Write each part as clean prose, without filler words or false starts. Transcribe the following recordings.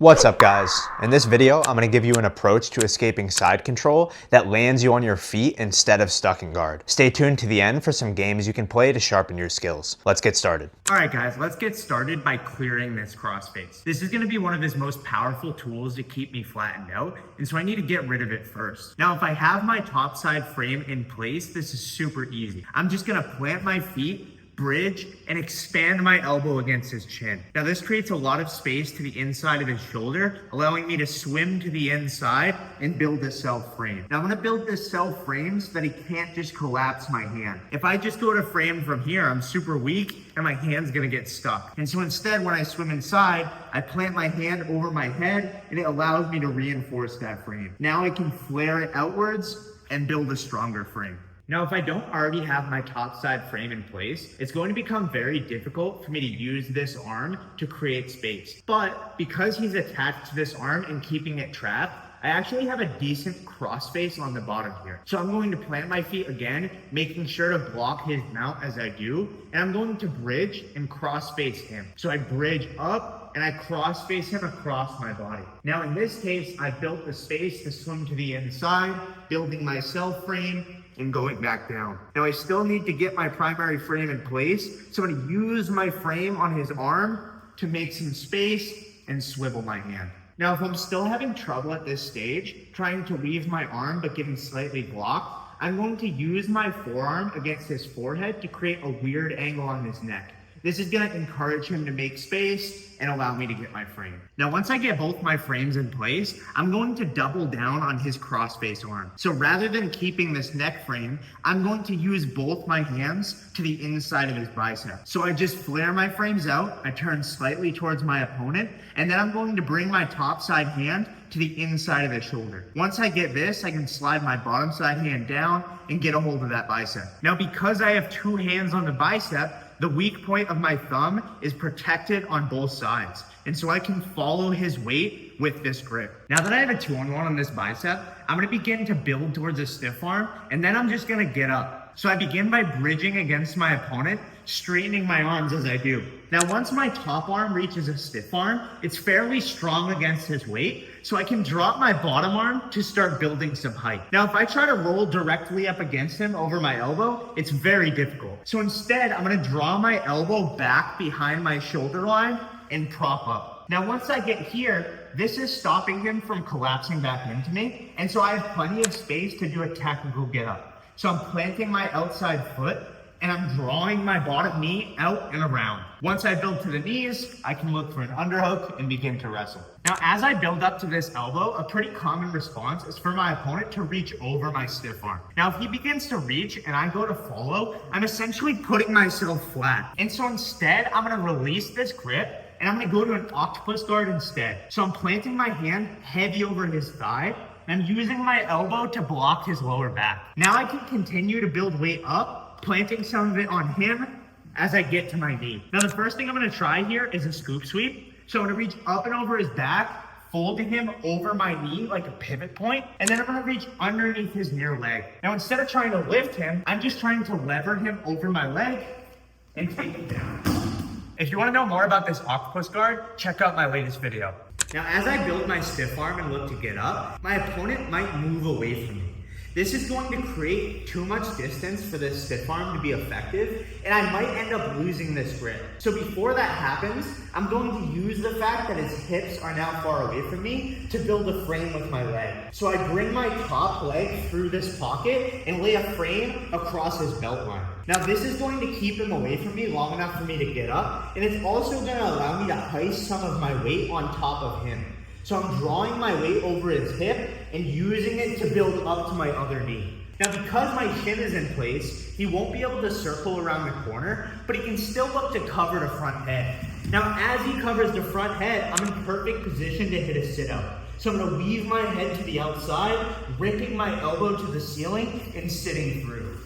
What's up guys? In this video, I'm going to give you an approach to escaping side control that lands you on your feet instead of stuck in guard. Stay tuned to the end for some games you can play to sharpen your skills. Let's get started. All right guys, let's get started by clearing this crossface. This is going to be one of his most powerful tools to keep me flattened out, and so I need to get rid of it first. Now if I have my top side frame in place, this is super easy. I'm just going to plant my feet, bridge, and expand my elbow against his chin. Now this creates a lot of space to the inside of his shoulder, allowing me to swim to the inside and build a self frame. Now I'm gonna build this self frame so that he can't just collapse my hand. If I just go to frame from here, I'm super weak and my hand's gonna get stuck. And so instead, when I swim inside, I plant my hand over my head and it allows me to reinforce that frame. Now I can flare it outwards and build a stronger frame. Now, if I don't already have my top side frame in place, it's going to become very difficult for me to use this arm to create space. But because he's attached to this arm and keeping it trapped, I actually have a decent crossface on the bottom here. So I'm going to plant my feet again, making sure to block his mount as I do. And I'm going to bridge and crossface him. So I bridge up and I crossface him across my body. Now in this case, I built the space to swim to the inside, building my self frame, and going back down. Now I still need to get my primary frame in place, so I'm gonna use my frame on his arm to make some space and swivel my hand. Now if I'm still having trouble at this stage, trying to leave my arm but getting slightly blocked, I'm going to use my forearm against his forehead to create a weird angle on his neck. This is gonna encourage him to make space and allow me to get my frame. Now, once I get both my frames in place, I'm going to double down on his crossface arm. So rather than keeping this neck frame, I'm going to use both my hands to the inside of his bicep. So I just flare my frames out, I turn slightly towards my opponent, and then I'm going to bring my top side hand to the inside of his shoulder. Once I get this, I can slide my bottom side hand down and get a hold of that bicep. Now, because I have two hands on the bicep, the weak point of my thumb is protected on both sides. And so I can follow his weight with this grip. Now that I have a 2-on-1 on this bicep, I'm gonna begin to build towards a stiff arm, and then I'm just gonna get up. So I begin by bridging against my opponent, straightening my arms as I do. Now once my top arm reaches a stiff arm, it's fairly strong against his weight, so I can drop my bottom arm to start building some height. Now if I try to roll directly up against him over my elbow, it's very difficult. So instead, I'm gonna draw my elbow back behind my shoulder line and prop up. Now once I get here, this is stopping him from collapsing back into me, and so I have plenty of space to do a tactical get up. So I'm planting my outside foot and I'm drawing my bottom knee out and around. Once I build to the knees, I can look for an underhook and begin to wrestle. Now, as I build up to this elbow, a pretty common response is for my opponent to reach over my stiff arm. Now, if he begins to reach and I go to follow, I'm essentially putting myself flat. And so instead, I'm gonna release this grip and I'm gonna go to an octopus guard instead. So I'm planting my hand heavy over his thigh, and I'm using my elbow to block his lower back. Now I can continue to build weight up, planting some of it on him as I get to my knee. Now the first thing I'm gonna try here is a scoop sweep. So I'm gonna reach up and over his back, folding him over my knee like a pivot point, and then I'm gonna reach underneath his near leg. Now instead of trying to lift him, I'm just trying to lever him over my leg and take him down. If you wanna know more about this octopus guard, check out my latest video. Now, as I build my stiff arm and look to get up, my opponent might move away from me. This is going to create too much distance for this stiff arm to be effective, and I might end up losing this grip. So before that happens, I'm going to use the fact that his hips are now far away from me to build a frame with my leg. So I bring my top leg through this pocket and lay a frame across his belt line. Now this is going to keep him away from me long enough for me to get up, and it's also going to allow me to heist some of my weight on top of him. So I'm drawing my weight over his hip and using it to build up to my other knee. Now because my shin is in place, he won't be able to circle around the corner, but he can still look to cover the front head. Now as he covers the front head, I'm in perfect position to hit a sit out. So I'm gonna weave my head to the outside, ripping my elbow to the ceiling and sitting through.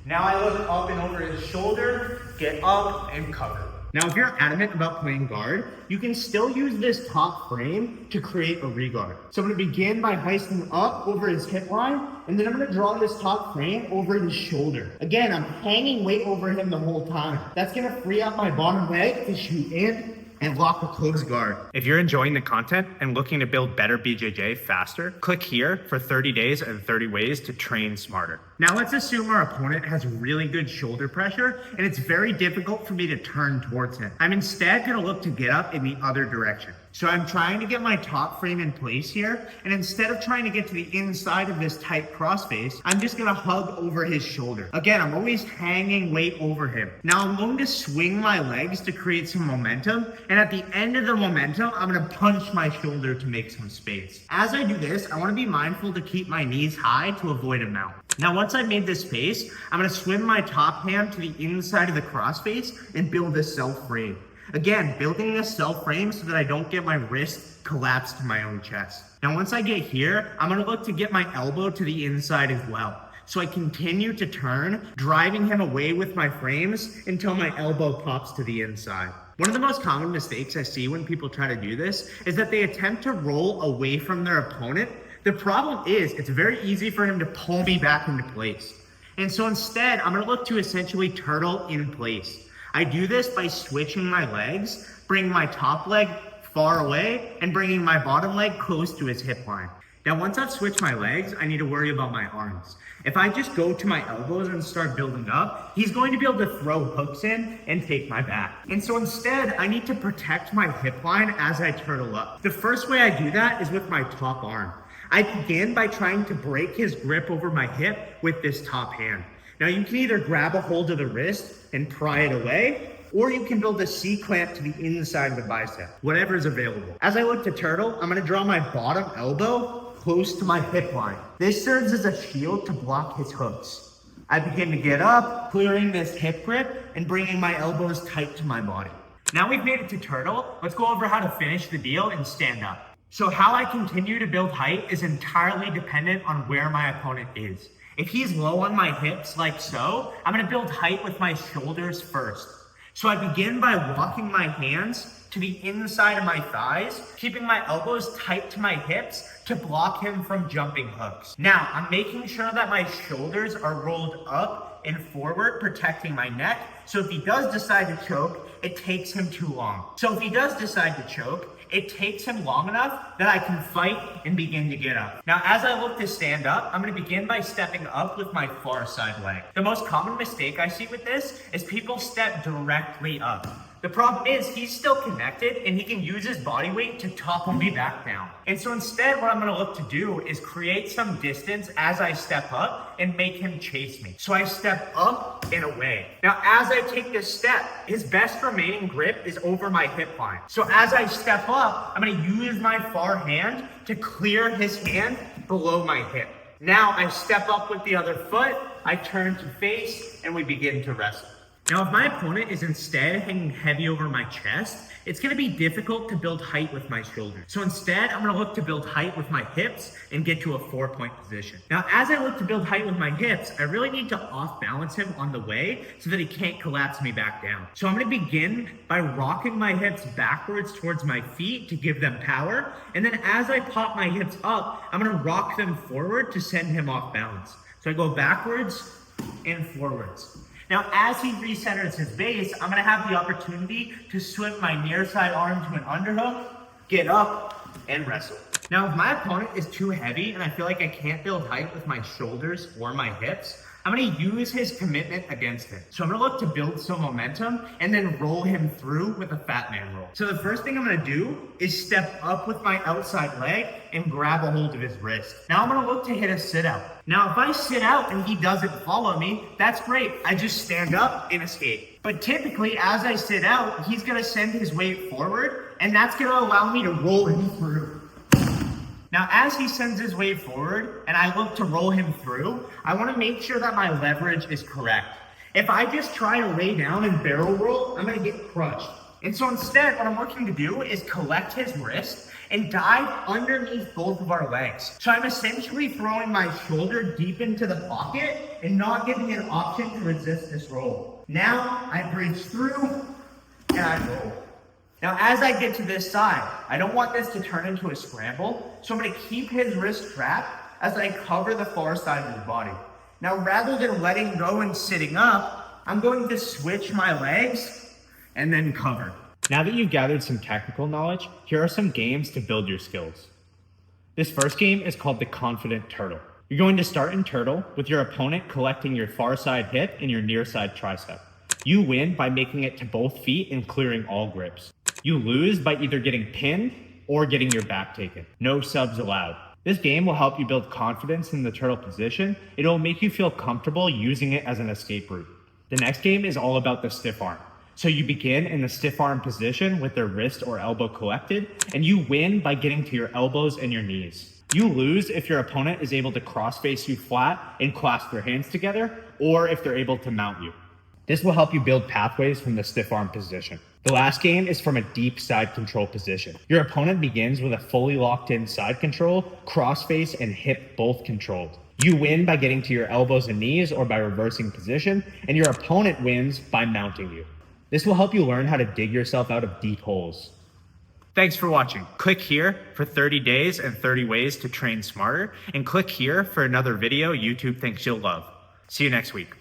Now I look up and over his shoulder, get up and cover. Now, if you're adamant about playing guard, you can still use this top frame to create a regard. So I'm gonna begin by heisting up over his hip line, and then I'm gonna draw this top frame over his shoulder. Again, I'm hanging weight over him the whole time. That's gonna free up my bottom leg to shoot in and lock a close guard. If you're enjoying the content and looking to build better BJJ faster, click here for 30 days and 30 ways to train smarter. Now let's assume our opponent has really good shoulder pressure and it's very difficult for me to turn towards him. I'm instead gonna look to get up in the other direction. So I'm trying to get my top frame in place here, and instead of trying to get to the inside of this tight crossface, I'm just gonna hug over his shoulder. Again, I'm always hanging weight over him. Now I'm going to swing my legs to create some momentum, and at the end of the momentum, I'm gonna punch my shoulder to make some space. As I do this, I wanna be mindful to keep my knees high to avoid a mount. Now, once I've made this space, I'm gonna swim my top hand to the inside of the crossface and build a self frame. Again, building a self frame so that I don't get my wrist collapsed to my own chest. Now, once I get here, I'm gonna look to get my elbow to the inside as well. So I continue to turn, driving him away with my frames until my elbow pops to the inside. One of the most common mistakes I see when people try to do this is that they attempt to roll away from their opponent. The problem is it's very easy for him to pull me back into place. And so instead, I'm gonna look to essentially turtle in place. I do this by switching my legs, bringing my top leg far away and bringing my bottom leg close to his hip line. Now, once I've switched my legs, I need to worry about my arms. If I just go to my elbows and start building up, he's going to be able to throw hooks in and take my back. And so instead, I need to protect my hip line as I turtle up. The first way I do that is with my top arm. I begin by trying to break his grip over my hip with this top hand. Now you can either grab a hold of the wrist and pry it away, or you can build a C-clamp to the inside of the bicep, whatever is available. As I look to turtle, I'm gonna draw my bottom elbow close to my hip line. This serves as a shield to block his hooks. I begin to get up, clearing this hip grip and bringing my elbows tight to my body. Now we've made it to turtle, let's go over how to finish the deal and stand up. So how I continue to build height is entirely dependent on where my opponent is. If he's low on my hips like so, I'm gonna build height with my shoulders first. So I begin by walking my hands to the inside of my thighs, keeping my elbows tight to my hips to block him from jumping hooks. Now, I'm making sure that my shoulders are rolled up and forward, protecting my neck. So if he does decide to choke, it takes him too long. So if he does decide to choke, it takes him long enough that I can fight and begin to get up. Now, as I look to stand up, I'm gonna begin by stepping up with my far side leg. The most common mistake I see with this is people step directly up. The problem is he's still connected and he can use his body weight to topple me back down. And so instead, what I'm gonna look to do is create some distance as I step up and make him chase me. So I step up and away. Now, as I take this step, his best remaining grip is over my hip line. So as I step up, I'm gonna use my far hand to clear his hand below my hip. Now I step up with the other foot, I turn to face, and we begin to wrestle. Now, if my opponent is instead hanging heavy over my chest, it's gonna be difficult to build height with my shoulders. So instead, I'm gonna look to build height with my hips and get to a 4-point position. Now, as I look to build height with my hips, I really need to off balance him on the way so that he can't collapse me back down. So I'm gonna begin by rocking my hips backwards towards my feet to give them power. And then as I pop my hips up, I'm gonna rock them forward to send him off balance. So I go backwards and forwards. Now, as he recenters his base, I'm gonna have the opportunity to swing my near side arm to an underhook, get up, and wrestle. Now, if my opponent is too heavy and I feel like I can't build height with my shoulders or my hips, I'm gonna use his commitment against him. So I'm gonna look to build some momentum and then roll him through with a fat man roll. So the first thing I'm gonna do is step up with my outside leg and grab a hold of his wrist. Now I'm gonna look to hit a sit out. Now if I sit out and he doesn't follow me, that's great. I just stand up and escape. But typically as I sit out, he's gonna send his weight forward and that's gonna allow me to roll him through. Now, as he sends his weight forward and I look to roll him through, I want to make sure that my leverage is correct. If I just try to lay down and barrel roll, I'm going to get crushed. And so instead, what I'm looking to do is collect his wrist and dive underneath both of our legs. So I'm essentially throwing my shoulder deep into the pocket and not giving it an option to resist this roll. Now, I breach through and I roll. Now, as I get to this side, I don't want this to turn into a scramble, so I'm gonna keep his wrist trapped as I cover the far side of his body. Now, rather than letting go and sitting up, I'm going to switch my legs and then cover. Now that you've gathered some technical knowledge, here are some games to build your skills. This first game is called the Confident Turtle. You're going to start in Turtle with your opponent collecting your far side hip and your near side tricep. You win by making it to both feet and clearing all grips. You lose by either getting pinned or getting your back taken. No subs allowed. This game will help you build confidence in the turtle position. It will make you feel comfortable using it as an escape route. The next game is all about the stiff arm. So you begin in the stiff arm position with their wrist or elbow collected, and you win by getting to your elbows and your knees. You lose if your opponent is able to crossface you flat and clasp their hands together, or if they're able to mount you. This will help you build pathways from the stiff arm position. The last game is from a deep side control position. Your opponent begins with a fully locked in side control, crossface, and hip both controlled. You win by getting to your elbows and knees or by reversing position, and your opponent wins by mounting you. This will help you learn how to dig yourself out of deep holes. Thanks for watching. Click here for 30 days and 30 ways to train smarter, and click here for another video YouTube thinks you'll love. See you next week.